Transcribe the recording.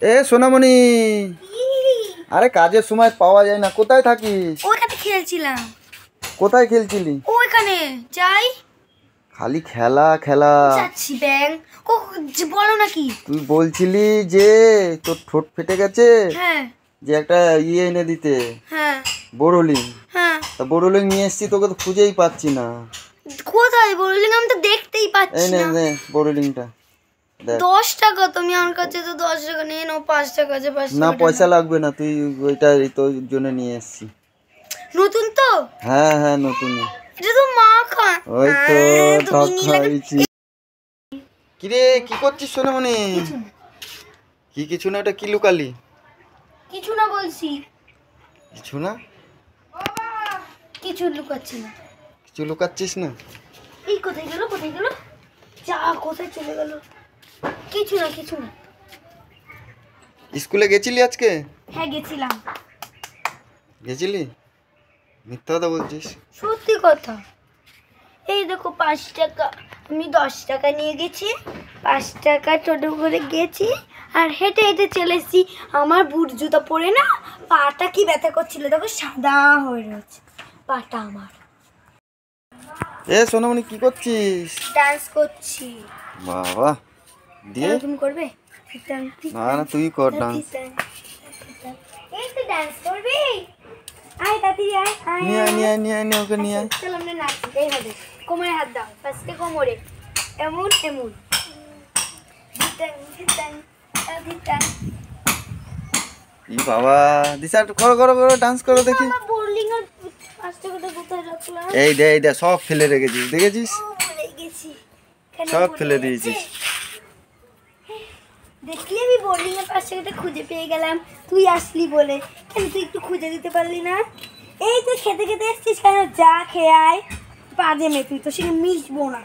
এ সোনামণি, আরে কাজের সময় পাওয়া যায় না, কোথায় থাকিস? ওইখানে খেলছিলাম। কোথায় খেলছিলি? ওইখানে যাই। খালি খেলা খেলা। যাচ্ছি ব্যাং। বলো নাকি? তুই বলছিলি যে তোর ঠোঁট ফেটে গেছে, হ্যাঁ যে একটা ইয়ে এনে দিতে, হ্যাঁ বোরোলিন। হ্যাঁ। তা বোরোলিন নিয়ে এসছি, তোকে তো খুঁজেই পাচ্ছি না। কোথায় বললি? আমি তো দেখতেই এই পাচ্ছি নে না। নে বোরোলিনটা দেখ। 10 টাকা। তুমি আমার কাছে তো 10 টাকা নিয়ে নাও। 5 টাকা আছে, 5 না টাকা পয়সা লাগবে না, তুই ওইটা তোর জন্য নিয়ে এসছি। নতুন তো? হ্যাঁ হ্যাঁ নতুন। এটা তো মাখা। ওই তো তুমি ঠক নিয়ে লাগা। খাইছি। কিরে কি করছিস সোনামণি? কি কিছু না, ওটা কি লুকালি? কিছু না বলছি। কিছু না? কিছু লুকাচ্ছি না। কিছু লুকাচ্ছিস না? এই কোথায় গেল? কোথায় গেল? যা, কোথায় চলে গেল? কিছু না কিছু না। স্কুলে গেছিলি আজকে? হ্যাঁ গেছিলাম। গেছিলি? মিথ্যা কথা বলছিস। সত্যি কথা। এই দেখো 5 টাকা। আমি 10 টাকা নিয়ে গেছি। 5 টাকা টোটো করে গেছি আর হেঁটে হেঁটে চলে এসেছি। আমার বুট জুতা পরে না পাটা কি ব্যথা করছিল, দেখো সাদা হয়ে রয়েছে পাটা আমার। এ সোনামণি কি করছিস? ডান্স করছি। বাবা দিয়ে। তুমি করবে? না না তুই কর ডান্স। এই তো ডান্স করবি। আয় তাড়াতাড়ি আয় আয়। নিয়ে আয়, নিয়ে আয়, নিয়ে আয়, নিয়ে ওকে নিয়ে আয়। চল আমরা নাচি। এই হবে। কোমরে হাত দাও। ফার্স্টে কোমরে। এমন এমন। দিতাম দিতাম দিতাম। ই বাবা দিশা, করো করো করো, ডান্স করো দেখি। আমার বোর্ডিং এর ফার্স্টে কথা কোথায় রাখলাম? এই দে এই দে, সব ফেলে রেখেছিস, দেখেছিস? ভুলে গেছি। এখানে সব পড়ে ফেলে গেছে। দিয়েছিস। দেখলি আমি বোর্ডিং এর পাশে একটা খুঁজে পেয়ে গেলাম তুই আসলি বলে। কেন তুই একটু খুঁজে দিতে পারলি না? এই তুই খেতে খেতে এসছিস কেন? যা খেয়ে আয়। বাজে মেয়ে তুই, তো সে মিশবো না।